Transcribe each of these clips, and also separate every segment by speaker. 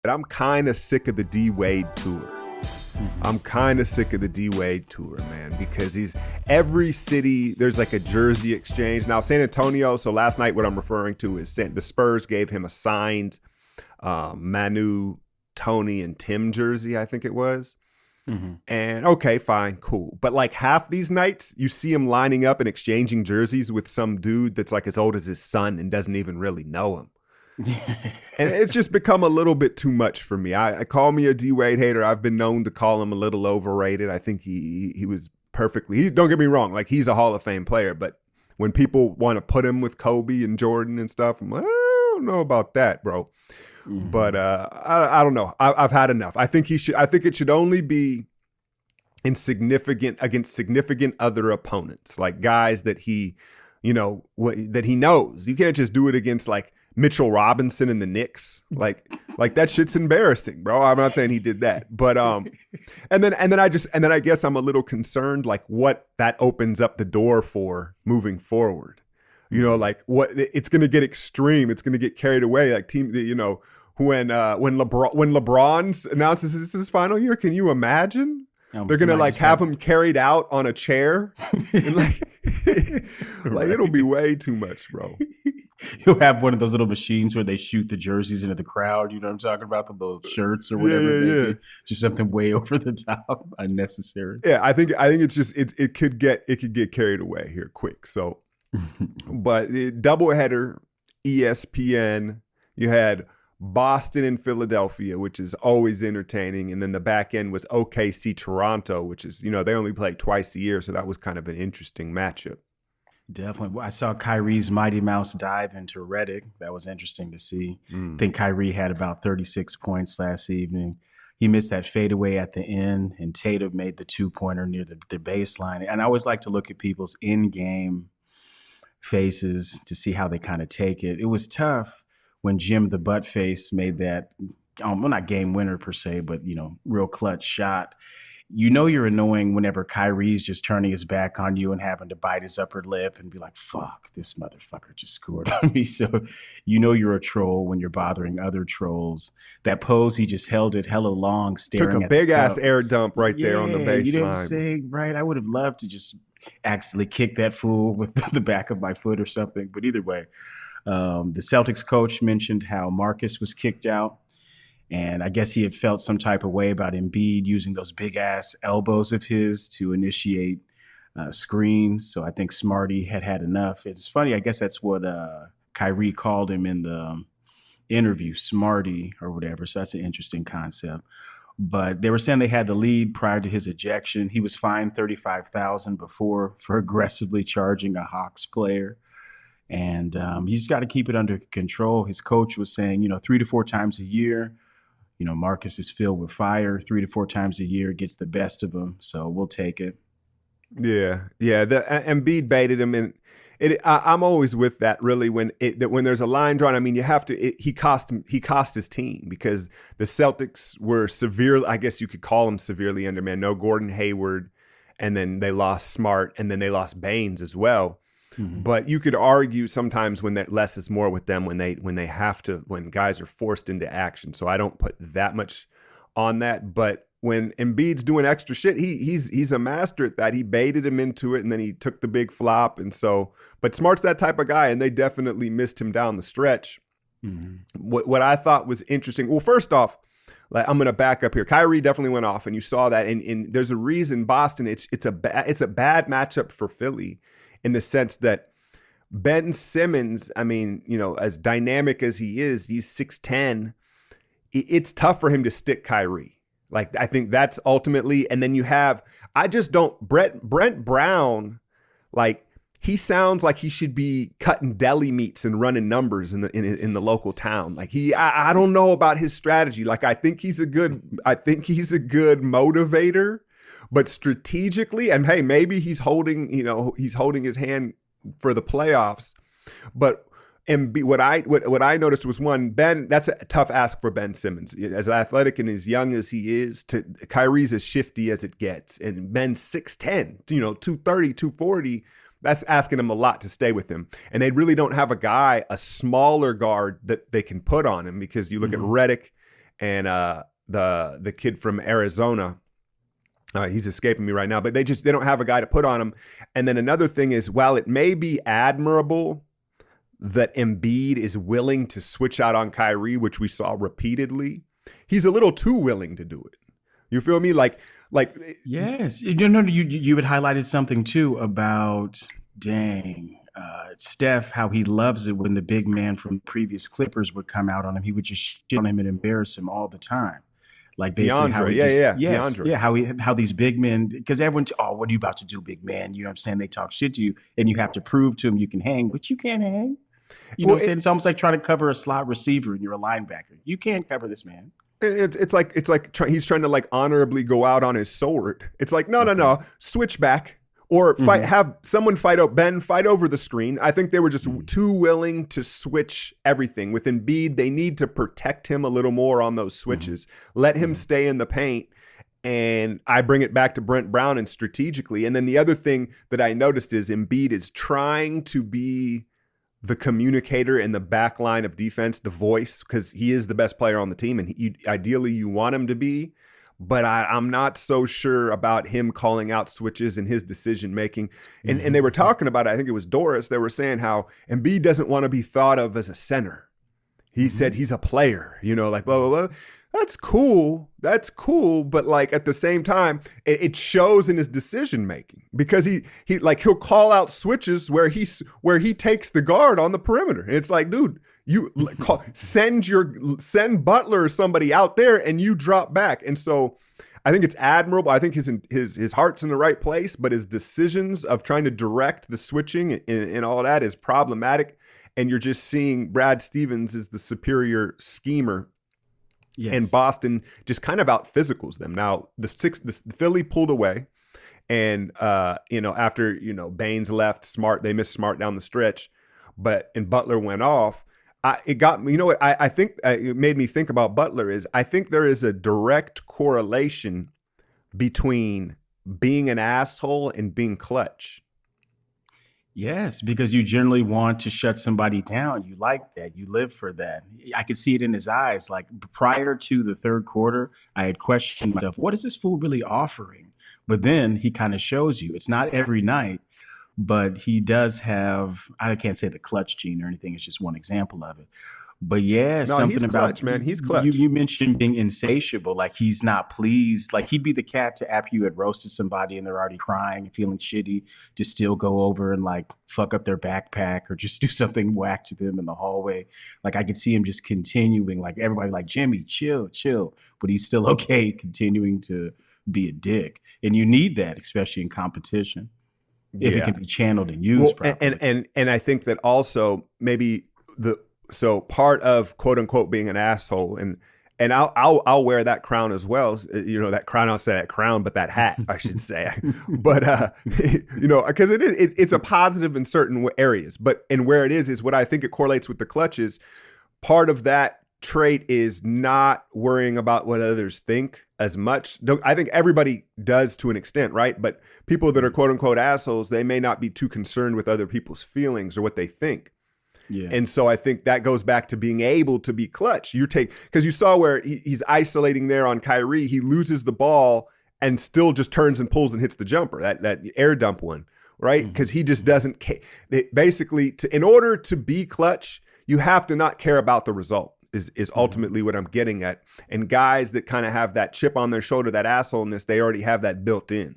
Speaker 1: I'm kind of sick of the D Wade tour. I'm kind of sick of the D Wade tour, man, because every city, there's like a jersey exchange. Now, San Antonio, so last night what I'm referring to is the Spurs gave him a signed Manu, Tony, and Tim jersey, I think it was. Mm-hmm. And okay, fine, cool. But like half these nights, you see him lining up and exchanging jerseys with some dude that's like as old as his son and doesn't even really know him. And it's just become a little bit too much for me. I call me a D Wade hater. I've been known to call him a little overrated. I think he was perfectly. Don't get me wrong. Like, he's a Hall of Fame player, but when people want to put him with Kobe and Jordan and stuff, I'm like, I don't know about that, bro. Mm-hmm. But I don't know. I've had enough. I think it should only be against significant other opponents, like guys that he knows. You can't just do it against like Mitchell Robinson and the Knicks. Like that shit's embarrassing, bro. I'm not saying he did that, but and then I guess I'm a little concerned, like what that opens up the door for moving forward. You know, like what it's going to get extreme. It's going to get carried away. Like when LeBron announces this is his final year, can you imagine? They're going to like have him carried out on a chair. And like it'll be way too much, bro.
Speaker 2: He'll have one of those little machines where they shoot the jerseys into the crowd. You know what I'm talking about? The little shirts or whatever. Yeah. Just something way over the top, unnecessary.
Speaker 1: Yeah, I think it's just it could get carried away here quick. So, but doubleheader, ESPN. You had Boston and Philadelphia, which is always entertaining, and then the back end was OKC Toronto, which is they only play twice a year, so that was kind of an interesting matchup.
Speaker 2: Definitely. I saw Kyrie's Mighty Mouse dive into Redick. That was interesting to see. I think Kyrie had about 36 points last evening. He missed that fadeaway at the end, and Tatum made the 2-pointer near the baseline. And I always like to look at people's in-game faces to see how they kind of take it. It was tough when Jim the Buttface made that, well, not game winner per se, but, real clutch shot. You're annoying whenever Kyrie's just turning his back on you and having to bite his upper lip and be like, fuck, this motherfucker just scored on me. So you're a troll when you're bothering other trolls. That pose, he just held it hella long, staring
Speaker 1: Took a big-ass air dump right there on the baseline.
Speaker 2: You know what I'm saying? Right? I would have loved to just accidentally kick that fool with the back of my foot or something. But either way, the Celtics coach mentioned how Marcus was kicked out. And I guess he had felt some type of way about Embiid using those big-ass elbows of his to initiate screens. So I think Smarty had enough. It's funny. I guess that's what Kyrie called him in the interview, Smarty or whatever. So that's an interesting concept. But they were saying they had the lead prior to his ejection. He was fined $35,000 before for aggressively charging a Hawks player. And he's got to keep it under control. His coach was saying, 3 to 4 times a year, Marcus is filled with fire. 3 to 4 times a year gets the best of him. So we'll take it.
Speaker 1: Yeah. The Embiid baited him, and I'm always with that. Really, when there's a line drawn, I mean, you have to. He cost his team because the Celtics were severely, I guess you could call them severely undermanned. No Gordon Hayward, and then they lost Smart, and then they lost Baines as well. Mm-hmm. But you could argue sometimes when that less is more with them when guys are forced into action. So I don't put that much on that. But when Embiid's doing extra shit, he's a master at that. He baited him into it, and then he took the big flop. And so, but Smart's that type of guy, and they definitely missed him down the stretch. Mm-hmm. What I thought was interesting. Well, first off, like, I'm going to back up here. Kyrie definitely went off, and you saw that. And there's a reason Boston. It's a bad matchup for Philly, in the sense that Ben Simmons, I mean, as dynamic as he is, he's 6'10". It's tough for him to stick Kyrie. Like, I think that's ultimately, and then you have, Brent Brown, like, he sounds like he should be cutting deli meats and running numbers in the local town. Like, I don't know about his strategy. Like, I think he's a good motivator. But strategically, and hey, maybe he's holding his hand for the playoffs. But what I noticed was, one, that's a tough ask for Ben Simmons. As athletic and as young as he is, Kyrie's as shifty as it gets. And Ben's 6'10", 230, 240. That's asking him a lot to stay with him. And they really don't have a smaller guard that they can put on him, because you look at Redick and the kid from Arizona. He's escaping me right now, but they don't have a guy to put on him. And then another thing is, while it may be admirable that Embiid is willing to switch out on Kyrie, which we saw repeatedly, he's a little too willing to do it. You feel me? Like
Speaker 2: Yes, you had highlighted something too about Steph, how he loves it when the big man from previous Clippers would come out on him. He would just shit on him and embarrass him all the time. Like basically how
Speaker 1: DeAndre,
Speaker 2: he
Speaker 1: yeah,
Speaker 2: just
Speaker 1: yeah,
Speaker 2: yes,
Speaker 1: DeAndre.
Speaker 2: yeah, how these big men, because everyone's, oh, what are you about to do, big man? You know what I'm saying? They talk shit to you and you have to prove to them you can hang, but you can't hang. You know
Speaker 1: Well,
Speaker 2: what I'm saying? It's almost like trying to cover a slot receiver and you're a linebacker. You can't cover this man.
Speaker 1: it's like he's trying to like honorably go out on his sword. It's like no, no,
Speaker 2: Okay.
Speaker 1: no, switch back or fight.
Speaker 2: Mm-hmm.
Speaker 1: Have someone fight over the screen. I think they were just
Speaker 2: Mm-hmm.
Speaker 1: too willing to switch everything. With Embiid, they need to protect him a little more on those switches. Let him stay in the paint. And I bring it back to Brent Brown and strategically. And then the other thing that I noticed is Embiid is trying to be the communicator in the back line of defense, the voice, because he is the best player on the team, and ideally you want him to be. But I'm not so sure about him calling out switches and his decision making. And they were talking about it. I think it was Doris. They were saying how Embiid doesn't want to be thought of as a center. He said he's a player, like blah, blah, blah. That's cool. That's cool. But like at the same time, it shows in his decision making because he'll call out switches where he takes the guard on the perimeter. And it's like, dude, you send Butler or somebody out there and you drop back. And so I think it's admirable. I think his heart's in the right place, but his decisions of trying to direct the switching and all that is problematic. And you're just seeing Brad Stevens is the superior schemer.
Speaker 2: Yes.
Speaker 1: And Boston just kind of out physicals them. Now the Philly pulled away, and after Baines left, they missed Smart down the stretch, and Butler went off. It got me. You know what? I think it made me think about Butler is I think there is a direct correlation between being an asshole and being clutch.
Speaker 2: Yes, because you generally want to shut somebody down. You like that. You live for that. I could see it in his eyes. Like prior to the third quarter, I had questioned myself, what is this fool really offering? But then he kind of shows you. It's not every night, but he does have, I can't say the clutch gene or anything. It's just one example of it. But yeah,
Speaker 1: No, he's
Speaker 2: something
Speaker 1: clutch,
Speaker 2: about
Speaker 1: man. He's clutch.
Speaker 2: you mentioned being insatiable, like he's not pleased. Like he'd be the cat to after you had roasted somebody and they're already crying and feeling shitty to still go over and like fuck up their backpack or just do something whack to them in the hallway. Like I could see him just continuing, like everybody like Jimmy, chill, chill. But he's still okay continuing to be a dick. And you need that, especially in competition. If it can be channeled and used properly.
Speaker 1: And I think that also maybe so part of quote unquote being an asshole and I'll wear that crown as well. That crown, I'll say that crown, but that hat, I should say. But, because it's a positive in certain areas. But, and where it is what I think it correlates with the clutches. Part of that trait is not worrying about what others think as much. I think everybody does to an extent, right? But people that are quote unquote assholes, they may not be too concerned with other people's feelings or what they think.
Speaker 2: Yeah.
Speaker 1: And so I think that goes back to being able to be clutch. Because you saw where he's isolating there on Kyrie, he loses the ball and still just turns and pulls and hits the jumper, that air dump one, right? Because he just doesn't basically, in order to be clutch, you have to not care about the result is ultimately what I'm getting at. And guys that kind of have that chip on their shoulder, that assholeness, they already have that built in.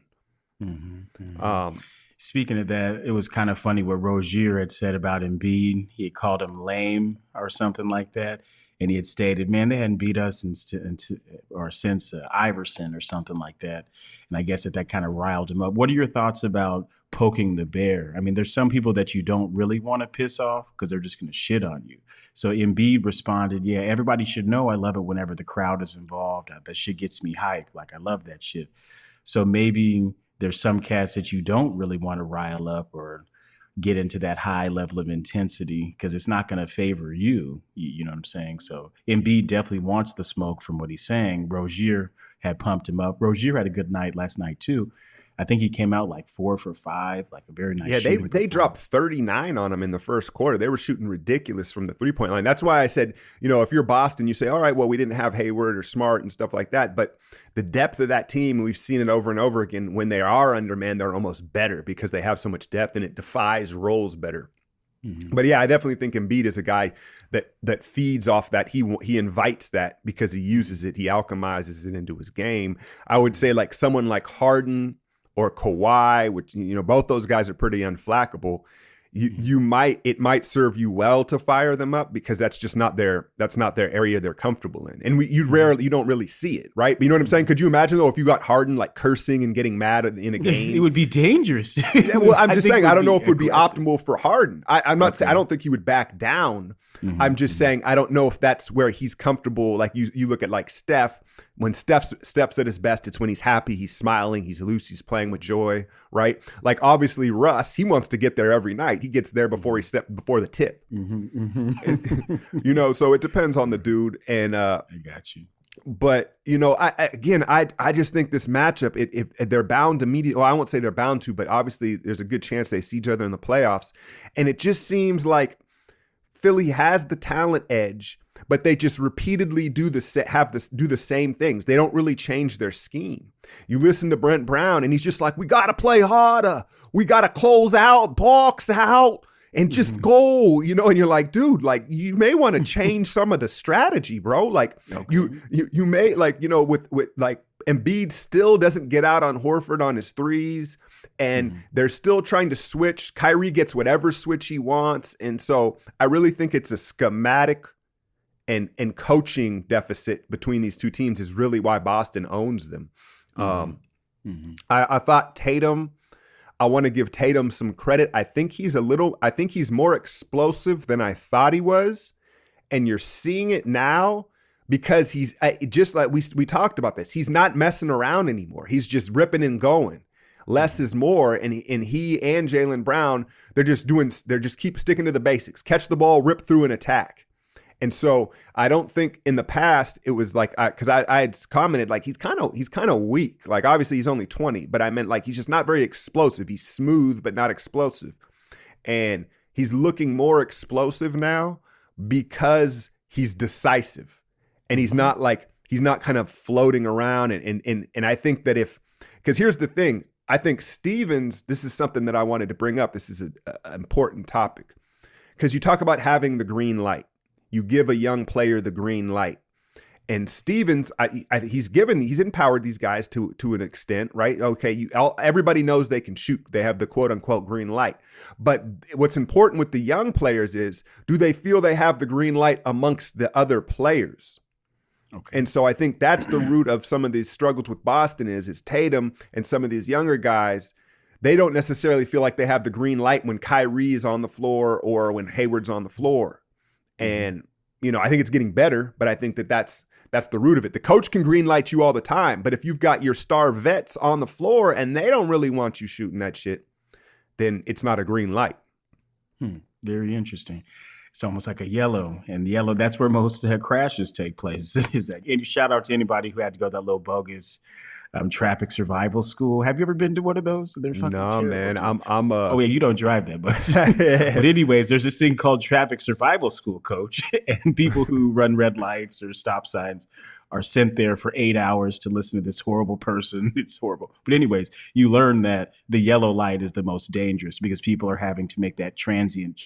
Speaker 2: Speaking of that, it was kind of funny what Rozier had said about Embiid. He had called him lame or something like that. And he had stated, man, they hadn't beat us since Iverson or something like that. And I guess that kind of riled him up. What are your thoughts about poking the bear? I mean, there's some people that you don't really want to piss off because they're just going to shit on you. So Embiid responded, yeah, everybody should know I love it whenever the crowd is involved. That shit gets me hyped. Like, I love that shit. So maybe there's some cats that you don't really want to rile up or get into that high level of intensity because it's not going to favor you. You know what I'm saying? So Embiid definitely wants the smoke from what he's saying. Rozier had pumped him up. Rozier had a good night last night too. I think he came out like 4 for 5, like a very nice
Speaker 1: Yeah, they
Speaker 2: shooting
Speaker 1: they dropped
Speaker 2: performance.
Speaker 1: 39 on them in the first quarter. They were shooting ridiculous from the 3-point line. That's why I said, if you're Boston, you say, all right, well, we didn't have Hayward or Smart and stuff like that. But the depth of that team, we've seen it over and over again. When they are undermanned, they're almost better because they have so much depth and it defies roles better.
Speaker 2: Mm-hmm.
Speaker 1: But yeah, I definitely think Embiid is a guy that feeds off that. He invites that because he uses it. He alchemizes it into his game. I would say like someone like Harden or Kawhi, which both those guys are pretty unflackable. It might serve you well to fire them up because that's not their area they're comfortable in, and you don't really see it, right? But you know what I'm saying? Could you imagine though if you got Harden like cursing and getting mad in a game?
Speaker 2: It would be dangerous.
Speaker 1: Yeah, well, I'm
Speaker 2: I
Speaker 1: just
Speaker 2: think
Speaker 1: saying
Speaker 2: it
Speaker 1: I
Speaker 2: would
Speaker 1: don't know
Speaker 2: be
Speaker 1: if it would be
Speaker 2: aggressive.
Speaker 1: optimal for Harden. I'm not saying I
Speaker 2: Okay.
Speaker 1: don't think he would back down.
Speaker 2: Mm-hmm.
Speaker 1: I'm just saying I don't know if that's where he's comfortable. Like you look at like Steph. When Steph's at his best, it's when he's happy, he's smiling, he's loose, he's playing with joy, right? Like obviously Russ, he wants to get there every night. He gets there before before the tip.
Speaker 2: Mm-hmm. Mm-hmm.
Speaker 1: So it depends on the dude. And
Speaker 2: I got you.
Speaker 1: but I just think this matchup, if they're bound to meet, well, I won't say they're bound to, but obviously there's a good chance they see each other in the playoffs, and it just seems like Philly has the talent edge, but they just repeatedly do the same things. They don't really change their scheme. You listen to Brent Brown, and he's just like, "We got to play harder. We got to close out, box out, and just go." And you're like, "Dude, like you may want to change some of the strategy, bro. Like
Speaker 2: Okay.
Speaker 1: you may like with like Embiid still doesn't get out on Horford on his threes." And they're still trying to switch. Kyrie gets whatever switch he wants. And so I really think it's a schematic and coaching deficit between these two teams is really why Boston owns them.
Speaker 2: Mm-hmm.
Speaker 1: I thought Tatum, I want to give Tatum some credit. I think he's more explosive than I thought he was. And you're seeing it now because he's just like we talked about this. He's not messing around anymore. He's just ripping and going. Less is more, and he and Jaylen Brown, they're just keep sticking to the basics. Catch the ball, rip through, and attack. And so I don't think in the past it was like because I had commented like he's kind of weak. Like obviously he's only 20, but I meant like he's just not very explosive. He's smooth but not explosive, and he's looking more explosive now because he's decisive, and he's not kind of floating around. And I think that because here's the thing. I think Stevens, this is something that I wanted to bring up. This is an important topic because you talk about having the green light. You give a young player the green light. And Stevens, he's empowered these guys to an extent, right? Okay, everybody knows they can shoot. They have the quote unquote green light. But what's important with the young players is, do they feel they have the green light amongst the other players?
Speaker 2: Okay.
Speaker 1: And so I think that's the root of some of these struggles with Boston is Tatum and some of these younger guys, they don't necessarily feel like they have the green light when Kyrie is on the floor or when Hayward's on the floor. And, I think it's getting better, but I think that's the root of it. The coach can green light you all the time, but if you've got your star vets on the floor and they don't really want you shooting that shit, then it's not a green light.
Speaker 2: Very interesting. It's almost like a yellow, and yellow, that's where most crashes take place. Is that, and shout out to anybody who had to go to that little bogus traffic survival school. Have you ever been to one of those? They're fucking
Speaker 1: No,
Speaker 2: terrible.
Speaker 1: man.
Speaker 2: Dude.
Speaker 1: I'm
Speaker 2: Oh yeah, you don't drive that much. But anyways, there's this thing called traffic survival school, coach, and people who run red lights or stop signs are sent there for 8 hours to listen to this horrible person. It's horrible. But anyways, you learn that the yellow light is the most dangerous because people are having to make that transient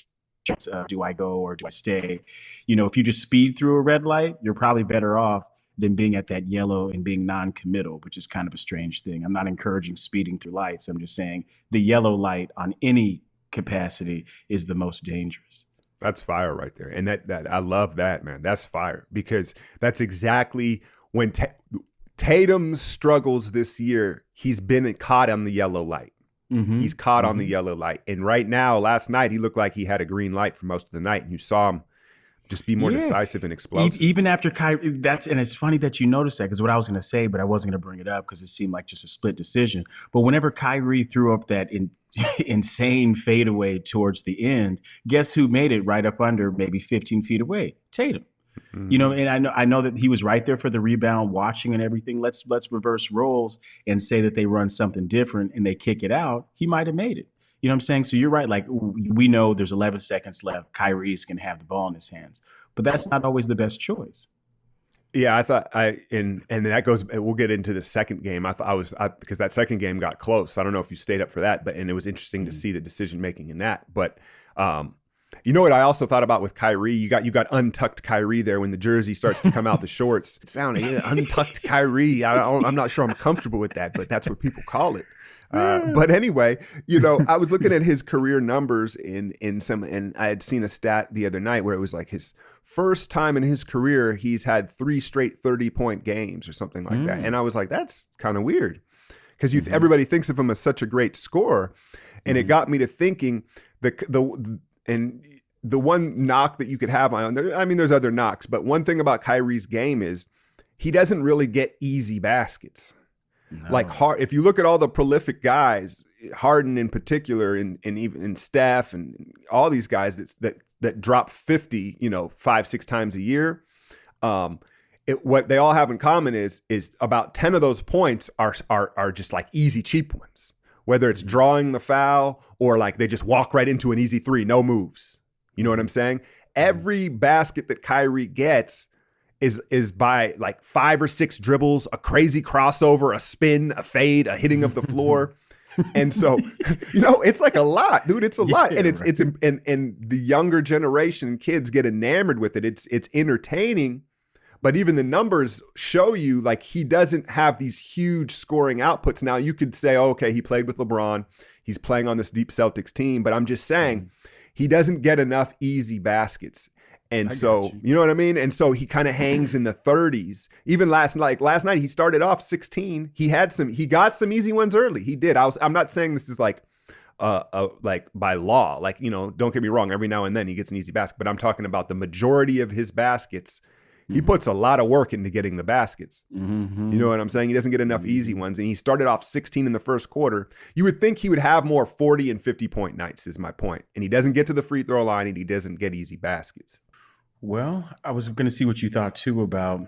Speaker 2: do I go or do I stay? If you just speed through a red light, you're probably better off than being at that yellow and being non-committal, which is kind of a strange thing. I'm not encouraging speeding through lights. I'm just saying the yellow light on any capacity is the most dangerous.
Speaker 1: That's fire right there. And that I love that, man. That's fire because that's exactly when Tatum's struggles this year, he's been caught on the yellow light.
Speaker 2: Mm-hmm.
Speaker 1: He's caught on the yellow light. And right now, last night, he looked like he had a green light for most of the night. And you saw him just be more decisive and explosive.
Speaker 2: Even after Kyrie, and it's funny that you noticed that because what I was going to say, but I wasn't going to bring it up because it seemed like just a split decision. But whenever Kyrie threw up that insane fadeaway towards the end, guess who made it right up under maybe 15 feet away? Tatum.
Speaker 1: Mhm.
Speaker 2: And I know that he was right there for the rebound, watching and everything. Let's reverse roles and say that they run something different and they kick it out. He might have made it. You know what I'm saying? So you're right. Like, we know there's 11 seconds left. Kyrie's going to have the ball in his hands, but that's not always the best choice.
Speaker 1: Yeah, I thought and that goes. We'll get into the second game. Because that second game got close. I don't know if you stayed up for that, but and it was interesting to
Speaker 2: Mhm.
Speaker 1: see the decision making in that. But you know what I also thought about with Kyrie? You got untucked Kyrie there when the jersey starts to come out the shorts. It sounded untucked Kyrie. I'm not sure I'm comfortable with that, but that's what people call it. But anyway, I was looking at his career numbers in some, and I had seen a stat the other night where it was like his first time in his career he's had 3 straight 30-point games or something like that, and
Speaker 2: Mm.
Speaker 1: I was like, that's kind of weird because
Speaker 2: Mhm.
Speaker 1: everybody thinks of him as such a great scorer, and it
Speaker 2: Mhm.
Speaker 1: got me to thinking and the one knock that you could have on there. I mean, there's other knocks, but one thing about Kyrie's game is he doesn't really get easy baskets like
Speaker 2: No.
Speaker 1: hard. If you look at all the prolific guys, Harden in particular, and even in Steph and all these guys that drop 50, 5-6 times a year, um, what they all have in common is about 10 of those points are just like easy cheap ones. Whether it's
Speaker 2: Mhm.
Speaker 1: drawing the foul or like they just walk right into an easy three, no moves. You know what I'm
Speaker 2: Mhm.
Speaker 1: saying?
Speaker 2: Mhm.
Speaker 1: Every basket that Kyrie gets is by like 5 or 6 dribbles, a crazy crossover, a spin, a fade, a hitting of the floor. And so, it's like a lot, dude. It's a lot.
Speaker 2: Yeah,
Speaker 1: And it's
Speaker 2: right.
Speaker 1: it's and the younger generation kids get enamored with it. It's entertaining, but even the numbers show you like he doesn't have these huge scoring outputs. Now you could say, oh, okay, he played with LeBron. He's playing on this deep Celtics team, but I'm just saying
Speaker 2: Mhm.
Speaker 1: he doesn't get enough easy baskets. And
Speaker 2: I got
Speaker 1: so,
Speaker 2: you.
Speaker 1: you know what I mean? And so he kind of hangs in the 30s. Even last night he started off 16. He got some easy ones early. He did. I'm not saying this is like by law. Like, don't get me wrong, every now and then he gets an easy basket, but I'm talking about the majority of his baskets. He
Speaker 2: Mhm.
Speaker 1: puts a lot of work into getting the baskets. You know
Speaker 2: Mhm.
Speaker 1: what I'm saying? He doesn't get enough easy
Speaker 2: Mhm.
Speaker 1: ones. And he started off 16 in the first quarter. You would think he would have more 40 and 50-point nights, is my point. And he doesn't get to the free throw line and he doesn't get easy baskets.
Speaker 2: Well, I was going to see what you thought too about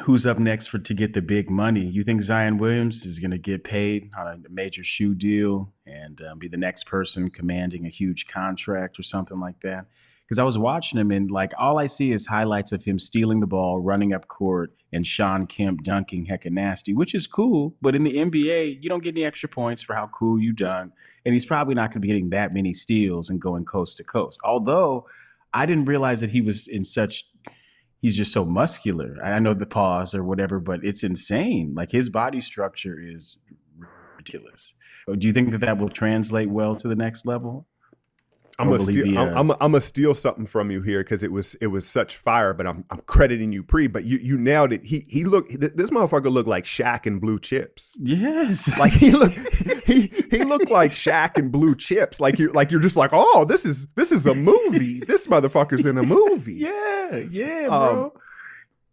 Speaker 2: who's up next to get the big money. You think Zion Williams is going to get paid on a major shoe deal and be the next person commanding a huge contract or something like that? Because I was watching him and like all I see is highlights of him stealing the ball, running up court, and Sean Kemp dunking hecka nasty, which is cool. But in the NBA, you don't get any extra points for how cool you done, and he's probably not going to be getting that many steals and going coast to coast. Although I didn't realize that he was in such he's just so muscular. I know the pause or whatever, but it's insane. Like his body structure is ridiculous. Do you think that that will translate well to the next level,
Speaker 1: I'm
Speaker 2: or
Speaker 1: gonna
Speaker 2: will he
Speaker 1: steal.
Speaker 2: be a?
Speaker 1: I'm gonna steal something from you here because it was such fire. But I'm crediting you pre. But you nailed it. He looked. This motherfucker looked like Shaq in Blue Chips.
Speaker 2: Yes.
Speaker 1: Like he looked like Shaq in Blue Chips. Like you're just like, oh, this is a movie. This motherfucker's in a movie.
Speaker 2: Yeah, yeah,
Speaker 1: Um,
Speaker 2: bro.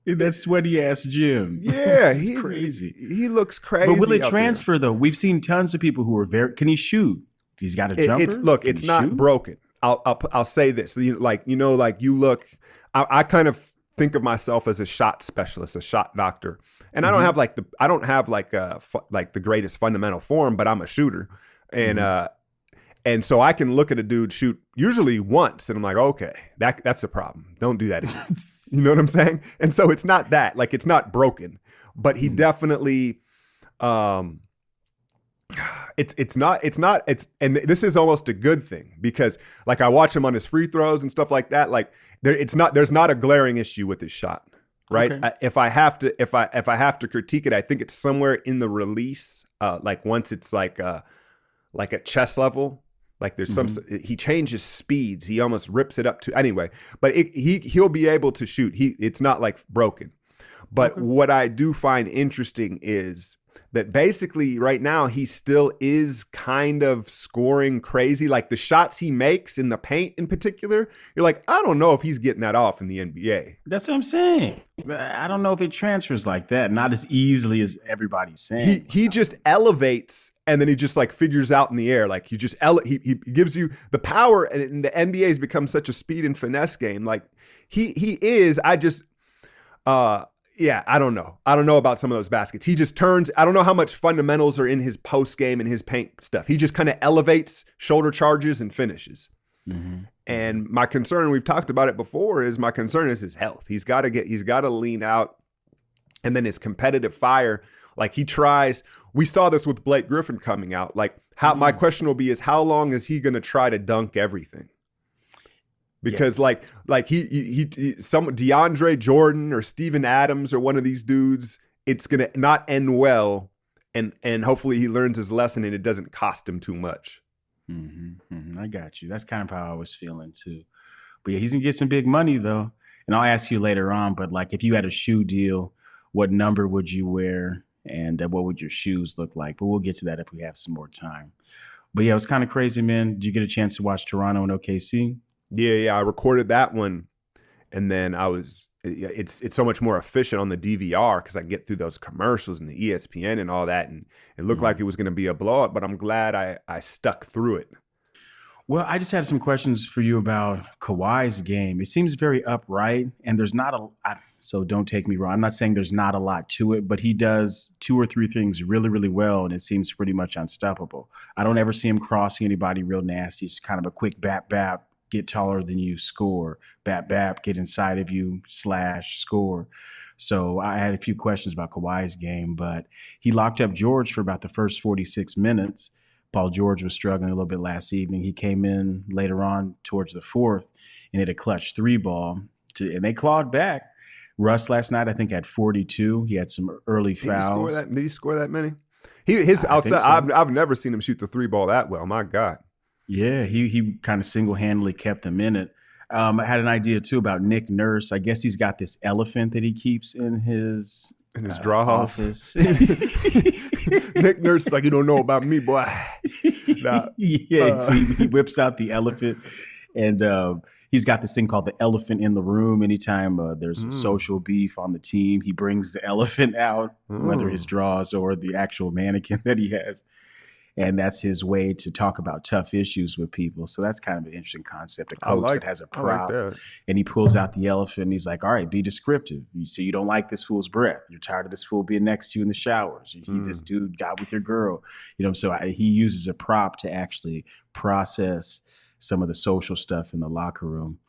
Speaker 2: That sweaty ass gym.
Speaker 1: yeah,
Speaker 2: This is crazy.
Speaker 1: he looks
Speaker 2: But will
Speaker 1: crazy
Speaker 2: it
Speaker 1: out there.
Speaker 2: transfer though? We've seen tons of people who are very. Can he shoot? He's got a
Speaker 1: It's
Speaker 2: jumper.
Speaker 1: look,
Speaker 2: Can he
Speaker 1: it's not
Speaker 2: shoot?
Speaker 1: broken. I'll say this. Like you look. I kind of think of myself as a shot specialist, a shot doctor, and I don't
Speaker 2: Mm-hmm.
Speaker 1: have like the greatest fundamental form, but I'm a shooter, and
Speaker 2: Mm-hmm.
Speaker 1: and so I can look at a dude shoot usually once, and I'm like, okay, that's a problem. Don't do that again. You know what I'm saying? And so it's not that, like it's not broken, but he definitely um it's and this is almost a good thing because like I watch him on his free throws and stuff like that, like there's not a glaring issue with his shot, right?
Speaker 2: Okay.
Speaker 1: If I have to critique it, I think it's somewhere in the release, like once it's like at chest level. Like there's some,
Speaker 2: Mm-hmm.
Speaker 1: he changes speeds. He almost rips it up to anyway. But he'll be able to shoot. It's not like broken. But
Speaker 2: Okay.
Speaker 1: what I do find interesting is that basically right now he still is kind of scoring crazy. Like the shots he makes in the paint in particular, you're like, I don't know if he's getting that off in the NBA.
Speaker 2: That's what I'm saying. I don't know if it transfers like that, not as easily as everybody's
Speaker 1: He
Speaker 2: saying.
Speaker 1: he just elevates and then he just like figures out in the air. Like he gives you the power, and the NBA has become such a speed and finesse game. Like he is. I just yeah, I don't know. I don't know about some of those baskets. He just turns. I don't know how much fundamentals are in his post game and his paint stuff. He just kind of elevates, shoulder charges, and finishes.
Speaker 2: Mm-hmm.
Speaker 1: And my concern, we've talked about it before, is my concern is his health. He's got to lean out, and then his competitive fire. Like he tries. We saw this with Blake Griffin coming out. Like my question will be is how long is he going to try to dunk everything? Because like some DeAndre Jordan or Steven Adams or one of these dudes, it's gonna not end well, and hopefully he learns his lesson and it doesn't cost him too much.
Speaker 2: Mm-hmm. Mm-hmm. I got you. That's kind of how I was feeling too. But yeah, he's gonna get some big money though. And I'll ask you later on. But like, if you had a shoe deal, what number would you wear, and what would your shoes look like? But we'll get to that if we have some more time. But yeah, it was kind of crazy, man. Did you get a chance to watch Toronto and OKC?
Speaker 1: Yeah, I recorded that one, and then it's so much more efficient on the DVR because I get through those commercials and the ESPN and all that, and it looked like it was going to be a blowout, but I'm glad I stuck through it.
Speaker 2: Well, I just had some questions for you about Kawhi's game. It seems very upright, and there's not so don't take me wrong. I'm not saying there's not a lot to it, but he does 2 or 3 things really, really well, and it seems pretty much unstoppable. I don't ever see him crossing anybody real nasty. It's kind of a quick bap, get taller than you, score, bap, get inside of you, slash, score. So I had a few questions about Kawhi's game, but he locked up George for about the first 46 minutes. Paul George was struggling a little bit last evening. He came in later on towards the fourth and hit a clutch 3-ball, and they clawed back. Russ last night, I think, had 42. He had some early fouls.
Speaker 1: Did he score that many? His outside. So. I've never seen him shoot the 3-ball that well. My God.
Speaker 2: Yeah, he kind of single-handedly kept them in it. I had an idea, too, about Nick Nurse. I guess he's got this elephant that he keeps in his
Speaker 1: draw office. Nick Nurse is like, you don't know about me, boy.
Speaker 2: So he whips out the elephant, and he's got this thing called the elephant in the room. Anytime there's a social beef on the team, he brings the elephant out, whether his draws or the actual mannequin that he has. And that's his way to talk about tough issues with people. So that's kind of an interesting concept. A coach that has a prop, and he pulls out the elephant, and he's like, all right, be descriptive. You say you don't like this fool's breath. You're tired of this fool being next to you in the showers. This dude got with your girl. So he uses a prop to actually process some of the social stuff in the locker room.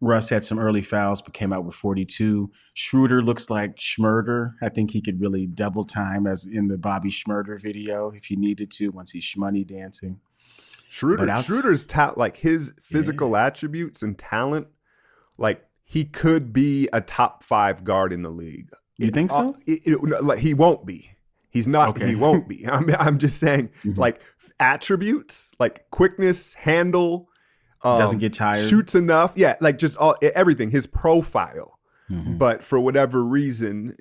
Speaker 2: Russ had some early fouls, but came out with 42. Schroeder looks like Schmurder. I think he could really double time as in the Bobby Schmurder video if he needed to once he's shmoney dancing.
Speaker 1: Schroeder's like his physical attributes and talent, like he could be a top 5 guard in the league.
Speaker 2: You think so?
Speaker 1: He won't be. He's not.
Speaker 2: Okay.
Speaker 1: He won't be. I'm just saying, like attributes, like quickness, handle.
Speaker 2: Doesn't get tired.
Speaker 1: Shoots enough. Yeah, like just everything. His profile. But for whatever reason,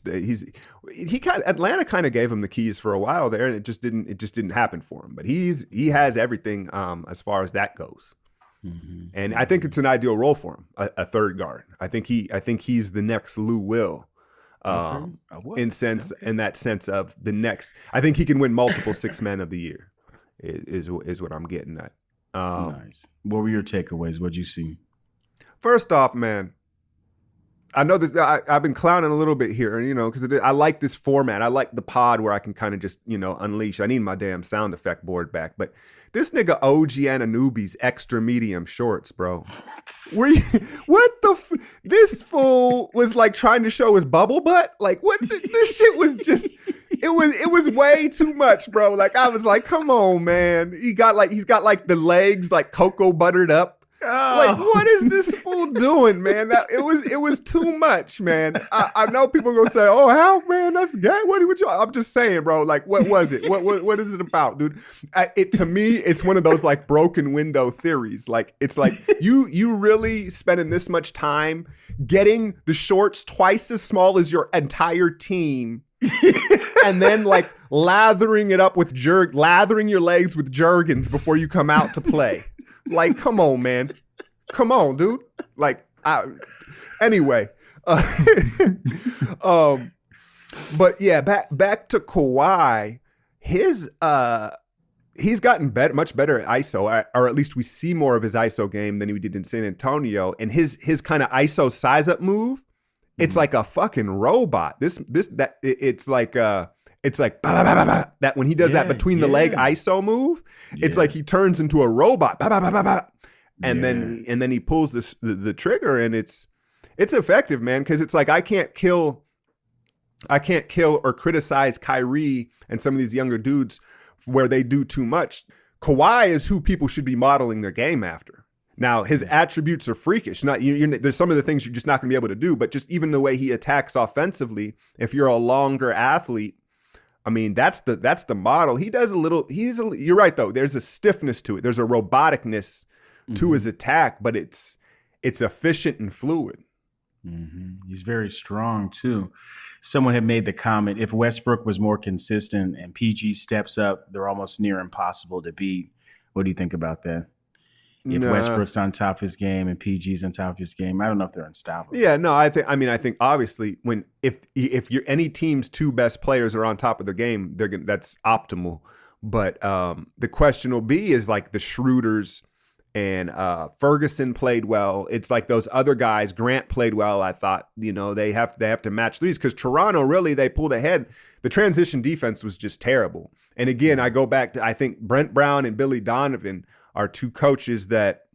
Speaker 1: Atlanta kind of gave him the keys for a while there, and it just didn't happen for him. But he has everything as far as that goes. And I think it's an ideal role for him, a third guard. I think he's the next Lou Will. In that sense of the next. I think he can win multiple 6 men of the year. Is what I'm getting at.
Speaker 2: Nice. What were your takeaways? What'd you see?
Speaker 1: First off, man, I know this. I've been clowning a little bit here, because I like this format. I like the pod where I can kind of just, unleash. I need my damn sound effect board back. But this nigga OG Anunoby's extra medium shorts, bro. This fool was like trying to show his bubble butt. Like what? This shit was just. It was way too much, bro. Like I was like, come on, man. He's got like the legs like cocoa buttered up. Like, what is this fool doing, man? It was too much, man. I know people are gonna say, "Oh, how, man? That's gay." What you? I'm just saying, bro. Like, what was it? What is it about, dude? To me, it's one of those like broken window theories. Like, it's like you really spending this much time getting the shorts twice as small as your entire team. And then like lathering your legs with Jergens before you come out to play. Like, come on, man. Come on, dude. Like, anyway. But yeah, back to Kawhi. His he's gotten much better at ISO, or at least we see more of his ISO game than we did in San Antonio. And his kind of ISO size up move, it's like a fucking robot. It's like bah, bah, bah, bah, bah. That when he does that between the leg ISO move, it's like he turns into a robot. Bah, bah, bah, bah, bah. And then he pulls the trigger, and it's effective, man, because it's like I can't kill or criticize Kyrie and some of these younger dudes where they do too much. Kawhi is who people should be modeling their game after. Now, his attributes are freakish. There's some of the things you're just not going to be able to do, but just even the way he attacks offensively, if you're a longer athlete, I mean, that's the model. He does you're right, though. There's a stiffness to it. There's a roboticness to his attack, but it's efficient and fluid.
Speaker 2: He's very strong, too. Someone had made the comment, if Westbrook was more consistent and PG steps up, they're almost near impossible to beat. What do you think about that? If Westbrook's on top of his game and PG's on top of his game, I don't know if they're unstoppable.
Speaker 1: Yeah, no, I think obviously if any team's two best players are on top of their game, that's optimal. But the question will be is like the Schroeders and Ferguson played well. It's like those other guys. Grant played well. I thought, they have to match these because Toronto really they pulled ahead. The transition defense was just terrible. And again, I go back to I think Brent Brown and Billy Donovan are two coaches that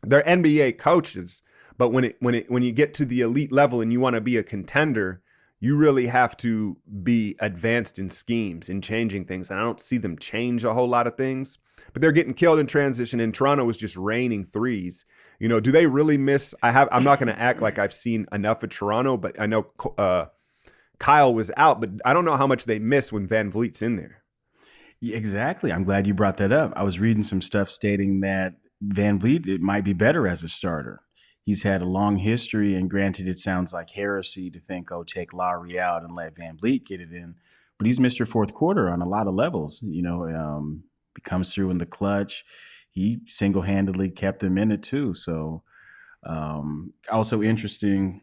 Speaker 1: they're NBA coaches, but when you get to the elite level and you want to be a contender, you really have to be advanced in schemes and changing things. And I don't see them change a whole lot of things. But they're getting killed in transition, and Toronto was just raining threes. Do they really miss? I'm not going to act like I've seen enough of Toronto, but I know Kyle was out, but I don't know how much they miss when Van Vliet's in there.
Speaker 2: Yeah, exactly. I'm glad you brought that up. I was reading some stuff stating that Van Vliet, it might be better as a starter. He's had a long history, and granted, it sounds like heresy to think, take Lowry out and let Van Vliet get it in. But he's missed your fourth quarter on a lot of levels. He comes through in the clutch. He single-handedly kept them in it too. So also interesting,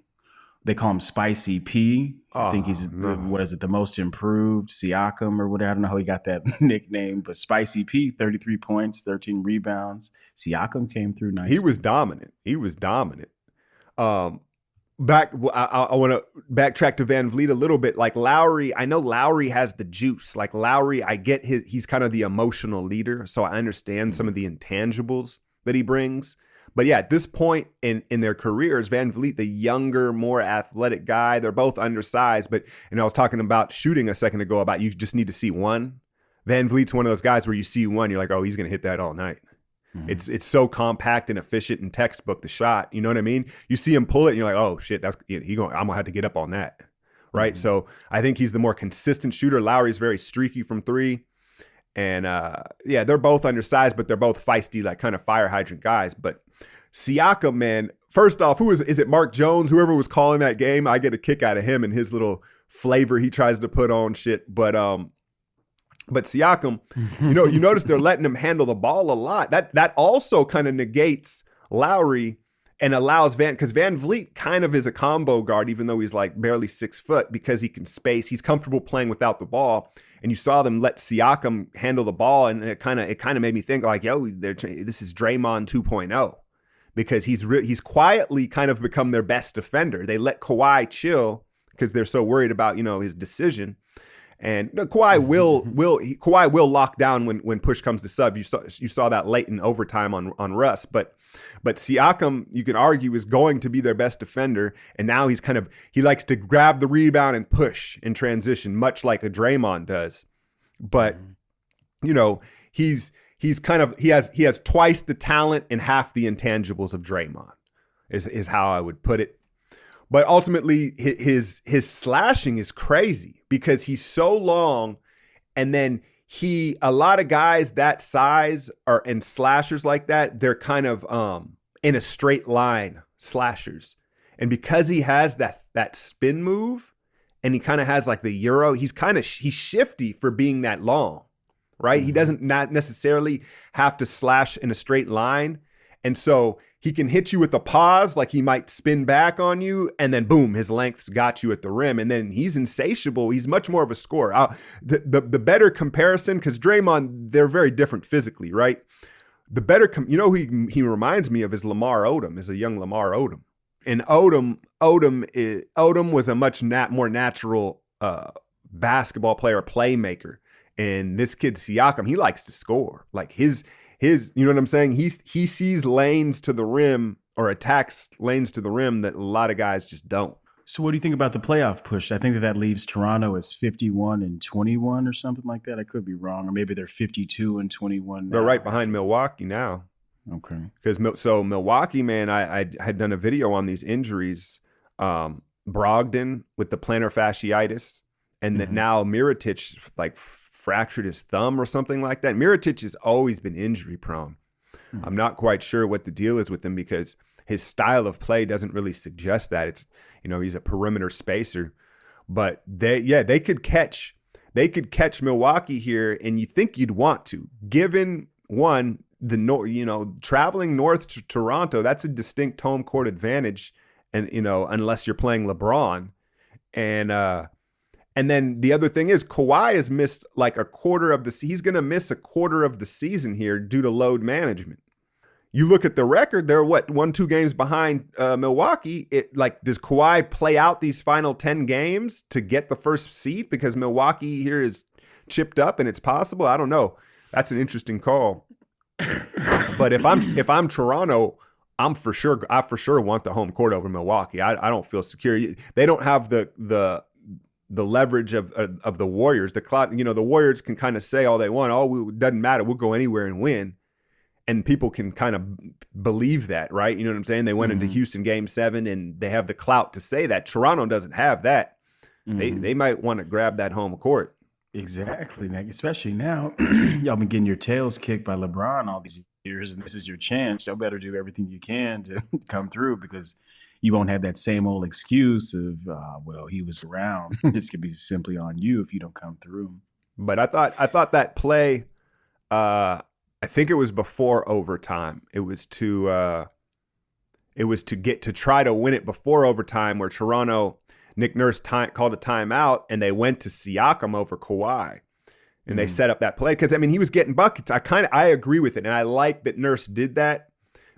Speaker 2: they call him Spicy P. I think he's, the most improved Siakam or whatever. I don't know how he got that nickname, but Spicy P, 33 points, 13 rebounds. Siakam came through nicely.
Speaker 1: He was dominant. I want to backtrack to Van Vliet a little bit. Like Lowry, I know Lowry has the juice. Like Lowry, I get he's kind of the emotional leader, so I understand some of the intangibles that he brings. But yeah, at this point in their careers, Van Vliet, the younger, more athletic guy, they're both undersized. But I was talking about shooting a second ago about you just need to see one. Van Vliet's one of those guys where you see one, you're like, oh, he's going to hit that all night. It's so compact and efficient and textbook the shot. You know what I mean? You see him pull it and you're like, oh shit, I'm gonna have to get up on that. Right. So I think he's the more consistent shooter. Lowry's very streaky from three. And they're both undersized, but they're both feisty, like kind of fire hydrant guys. But Siakam, man, first off, who is it Mark Jones? Whoever was calling that game, I get a kick out of him and his little flavor he tries to put on shit. But Siakam, you notice they're letting him handle the ball a lot. That also kind of negates Lowry and allows because Van Vliet kind of is a combo guard, even though he's like barely 6 foot, because he can space. He's comfortable playing without the ball. And you saw them let Siakam handle the ball, and it kind of made me think like, this is Draymond 2.0, because he's quietly kind of become their best defender. They let Kawhi chill because they're so worried about his decision. And Kawhi will lock down when push comes to sub. You saw that late in overtime on Russ, but Siakam, you can argue, is going to be their best defender, and now he likes to grab the rebound and push in transition, much like a Draymond does. But he has twice the talent and half the intangibles of Draymond, is how I would put it. But ultimately, his slashing is crazy because he's so long, and then a lot of guys that size and slashers like that, they're kind of in a straight line slashers, and because he has that spin move, and he kind of has like the Euro, he's shifty for being that long, right? He doesn't not necessarily have to slash in a straight line. And so he can hit you with a pause, like he might spin back on you, and then boom, his length's got you at the rim. And then he's insatiable. He's much more of a scorer. The better comparison, because Draymond, they're very different physically, right? The better, who he reminds me of is Lamar Odom, is a young Lamar Odom. And Odom was a much more natural basketball player, playmaker. And this kid Siakam, he likes to score. Like his, you know what I'm saying? He sees lanes to the rim or attacks lanes to the rim that a lot of guys just don't.
Speaker 2: So what do you think about the playoff push? I think that leaves Toronto as 51-21 or something like that. I could be wrong, or maybe they're 52-21 now.
Speaker 1: They're right behind Milwaukee now.
Speaker 2: Okay.
Speaker 1: Because Milwaukee, man, I had done a video on these injuries. Brogdon with the plantar fasciitis, and that now Mirotic like fractured his thumb or something like that. Mirotic has always been injury prone. I'm not quite sure what the deal is with him because his style of play doesn't really suggest that. It's, he's a perimeter spacer, but they could catch Milwaukee here, and you think you'd want to, given one, traveling north to Toronto, that's a distinct home court advantage, and unless you're playing LeBron, and then the other thing is Kawhi has missed like he's going to miss a quarter of the season here due to load management. You look at the record, they're 1-2 games behind Milwaukee. Does Kawhi play out these final 10 games to get the first seed because Milwaukee here is chipped up and it's possible? I don't know. That's an interesting call. But if I'm Toronto, I for sure want the home court over Milwaukee. I don't feel secure. They don't have the leverage of the Warriors. The Warriors can kind of say all they want. It doesn't matter. We'll go anywhere and win. And people can kind of believe that, right? You know what I'm saying? They went into Houston Game 7 and they have the clout to say that. Toronto doesn't have that. They might want to grab that home court.
Speaker 2: Exactly, man. Especially now, y'all been getting your tails kicked by LeBron all these years, and this is your chance. Y'all better do everything you can to come through because you won't have that same old excuse of, he was around. This could be simply on you if you don't come through.
Speaker 1: But I thought that play, I think it was before overtime. It was to try to win it before overtime, where Toronto, Nick Nurse called a timeout, and they went to Siakam over Kawhi, and they set up that play because he was getting buckets. I agree with it, and I like that Nurse did that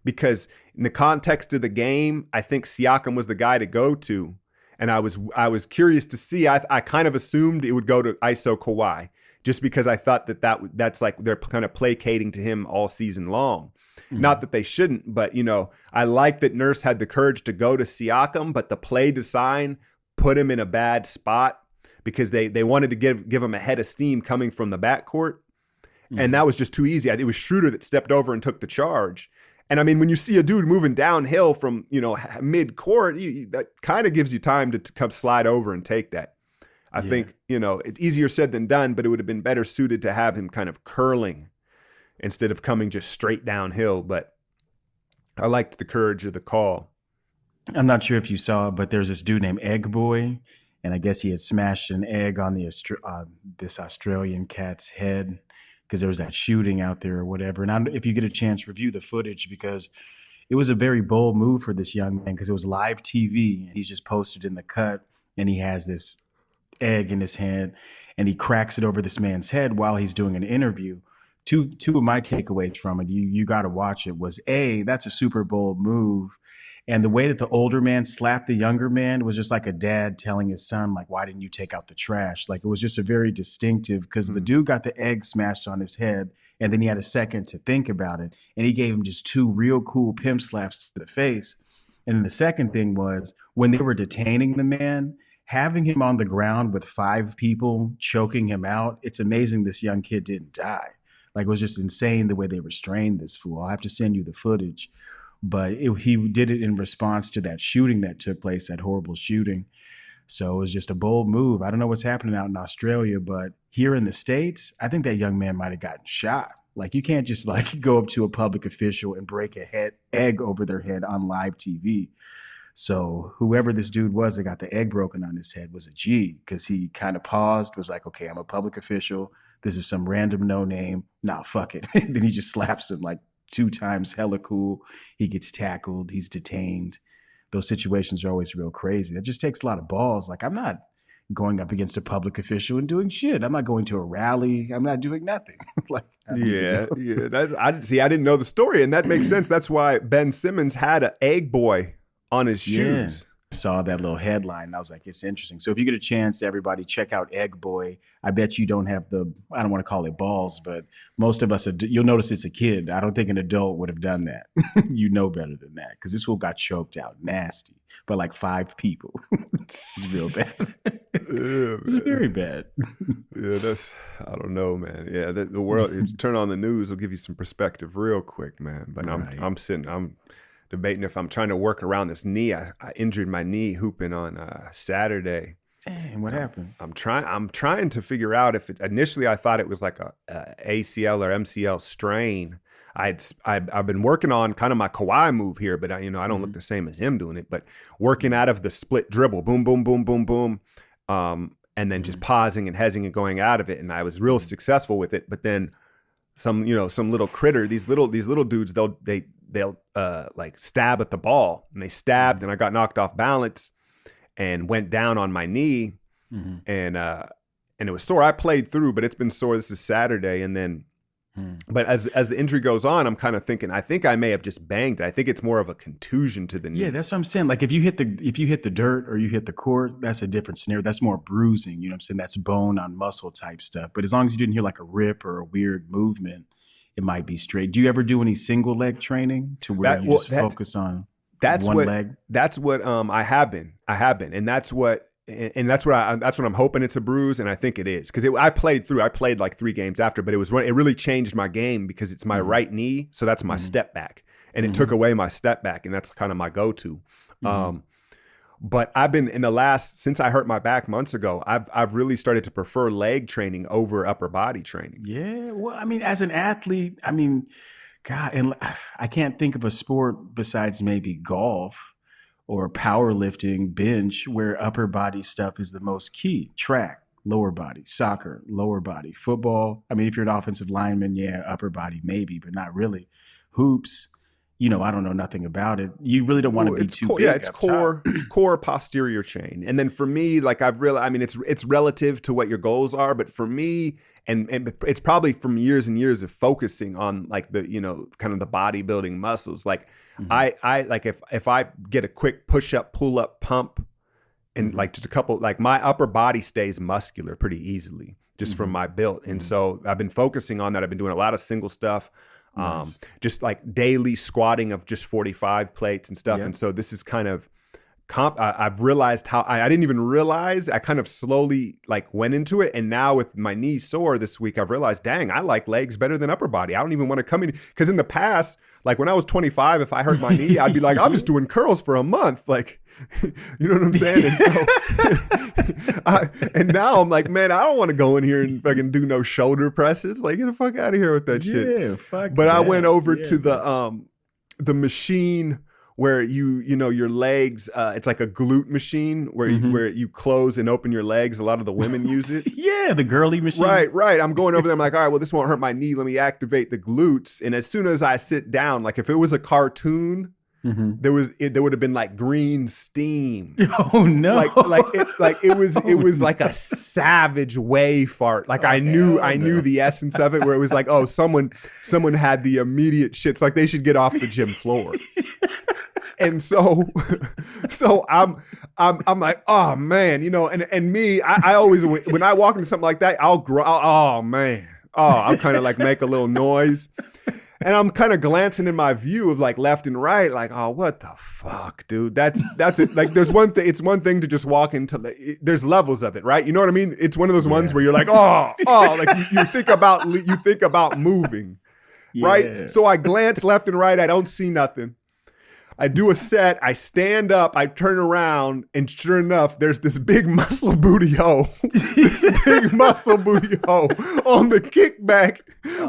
Speaker 1: because in the context of the game, I think Siakam was the guy to go to, and I was curious to see. I kind of assumed it would go to ISO Kawhi, just because I thought that's like they're kind of placating to him all season long. Not that they shouldn't, but I like that Nurse had the courage to go to Siakam, but the play design put him in a bad spot because they wanted to give him a head of steam coming from the backcourt, and that was just too easy. It was Schroeder that stepped over and took the charge. And when you see a dude moving downhill from mid court, that kind of gives you time to come slide over and take that. I think, it's easier said than done, but it would have been better suited to have him kind of curling instead of coming just straight downhill. But I liked the courage of the call.
Speaker 2: I'm not sure if you saw it, but there's this dude named Egg Boy, and I guess he had smashed an egg on this Australian cat's head because there was that shooting out there or whatever. And if you get a chance, review the footage because it was a very bold move for this young man because it was live TV. And he's just posted in the cut, and he has this egg in his hand and he cracks it over this man's head while he's doing an interview. Two of my takeaways from it, you got to watch it, was that's a Super Bowl move. And the way that the older man slapped the younger man was just like a dad telling his son, like, why didn't you take out the trash? Like, it was just a very distinctive because the dude got the egg smashed on his head and then he had a second to think about it. And he gave him just two real cool pimp slaps to the face. And then the second thing was when they were detaining the man, having him on the ground with 5 people choking him out, it's amazing this young kid didn't die. Like, it was just insane the way they restrained this fool. I'll have to send you the footage. But he did it in response to that shooting that took place, that horrible shooting. So it was just a bold move. I don't know what's happening out in Australia, but here in the States, I think that young man might have gotten shot. Like, you can't just go up to a public official and break a egg over their head on live TV. So whoever this dude was that got the egg broken on his head was a G, because he kind of paused, was like, okay, I'm a public official. This is some random no name. Nah, fuck it. Then he just slaps him like 2 times hella cool. He gets tackled. He's detained. Those situations are always real crazy. It just takes a lot of balls. Like, I'm not going up against a public official and doing shit. I'm not going to a rally. I'm not doing nothing. Like,
Speaker 1: Yeah. I didn't know the story, and that makes sense. That's why Ben Simmons had an egg boy on his shoes.
Speaker 2: I saw that little headline and I was like, it's interesting. So if you get a chance, everybody check out Egg Boy. I bet you don't have I don't want to call it balls, but most of us, you'll notice it's a kid. I don't think an adult would have done that. You know better than that, because this fool got choked out nasty by like 5 people. It's real bad. It's very bad.
Speaker 1: Yeah, I don't know, man. Yeah, the world, if you turn on the news, will give you some perspective real quick, man. But right. I'm debating if I'm trying to work around this knee. I injured my knee hooping on Saturday.
Speaker 2: Dang, what happened?
Speaker 1: I'm trying to figure out if initially I thought it was like a ACL or MCL strain. I've been working on kind of my Kawhi move here, but I don't look the same as him doing it. But working out of the split dribble, boom, boom, boom, boom, boom, and then just pausing and hezing and going out of it, and I was real successful with it. But then some little critter, these little dudes, they'll like stab at the ball, and they stabbed, and I got knocked off balance and went down on my knee, and it was sore. I played through, but it's been sore. This is Saturday, and then, but as the injury goes on, I'm kind of thinking I think I may have just banged it. I think it's more of a contusion to the knee.
Speaker 2: Yeah, that's what I'm saying. Like if you hit the dirt or you hit the court, that's a different scenario. That's more bruising. You know what I'm saying? That's bone on muscle type stuff. But as long as you didn't hear like a rip or a weird movement, it might be straight. Do you ever do any single leg training to where you just focus on one leg?
Speaker 1: That's what I have been, and that's what I'm hoping it's a bruise, and I think it is, because I played like 3 games after, but it really changed my game because it's my right knee, so that's my step back, and it took away my step back, and that's kind of my go-to. But I've been since I hurt my back months ago, I've really started to prefer leg training over upper body training.
Speaker 2: Yeah, well, I mean, as an athlete, I mean, God, and I can't think of a sport besides maybe golf or powerlifting, bench, where upper body stuff is the most key. Track, lower body. Soccer, lower body. Football, I mean, if you're an offensive lineman, yeah, upper body maybe, but not really. Hoops, I don't know nothing about it. You really don't want to be too big.
Speaker 1: Yeah, it's core posterior chain. And then for me, like it's relative to what your goals are, but for me, and it's probably from years and years of focusing on like the, kind of the bodybuilding muscles. Like I like if I get a quick push up, pull up, pump, and like just a couple, like my upper body stays muscular pretty easily just from my build. And so I've been focusing on that. I've been doing a lot of single stuff. Nice. Just like daily squatting of just 45 plates and stuff. Yep. And so this is kind of I've realized how I didn't even realize. I kind of slowly like went into it. And now with my knee sore this week, I've realized, dang, I like legs better than upper body. I don't even want to come in, because in the past, like when I was 25, if I hurt my knee, I'd be like, I'm just doing curls for a month. Like, you know what I'm saying? And so and now I'm like, man, I don't want to go in here and fucking do no shoulder presses. Like, get the fuck out of here with that shit.
Speaker 2: Yeah, fuck.
Speaker 1: But I went over to the machine where your legs, it's like a glute machine where you close and open your legs. A lot of the women use it.
Speaker 2: Yeah, the girly machine.
Speaker 1: Right. I'm going over there. I'm like, all right, well, this won't hurt my knee. Let me activate the glutes. And as soon as I sit down, like if it was a cartoon, there would have been like green steam.
Speaker 2: Oh no!
Speaker 1: It was like a savage wave fart. Like I knew the essence of it, where it was like, oh, someone had the immediate shits. Like they should get off the gym floor. And so I'm like, oh man, and me, I always, when I walk into something like that, I'll kind of like make a little noise. And I'm kind of glancing in my view of like left and right, like, oh, what the fuck, dude? That's it. Like, there's one thing. It's one thing to just walk into. There's levels of it, right? You know what I mean? It's one of those ones where you're like, like you think about moving, right? So I glance left and right. I don't see nothing. I do a set, I stand up, I turn around, and sure enough, there's this big muscle booty hoe. on the kickback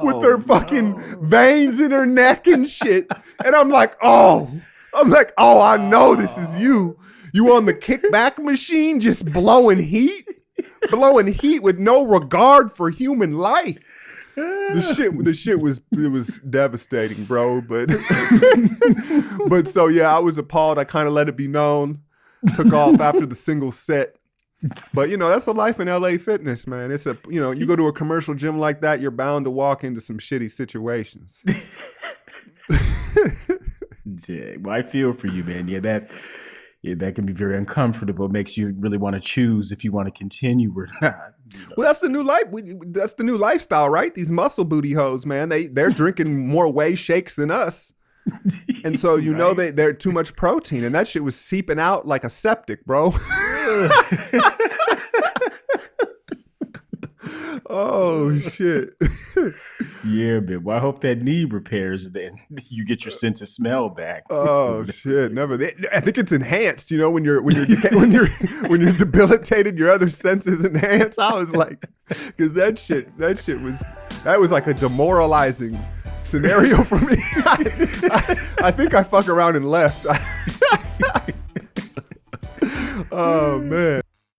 Speaker 1: with her fucking veins in her neck and shit. And I'm like, I know this is you. You on the kickback machine just blowing heat with no regard for human life. The shit was devastating, bro. But but so yeah, I was appalled. I kind of let it be known. Took off after the single set. But that's the life in LA fitness, man. It's you go to a commercial gym like that, you're bound to walk into some shitty situations.
Speaker 2: Yeah, well, I feel for you, man. That can be very uncomfortable. It makes you really want to choose if you want to continue or not.
Speaker 1: Well, that's the new life. That's the new lifestyle, right? These muscle booty hoes, man. They're drinking more whey shakes than us, and so right. They're too much protein, and that shit was seeping out like a septic, bro. Oh shit.
Speaker 2: Yeah, man. Well, I hope that knee repairs. Then you get your sense of smell back.
Speaker 1: Oh shit, never. I think it's enhanced. When you're debilitated, your other senses enhance. I was like, because that shit was like a demoralizing scenario for me. I think I fuck around and left. Oh man.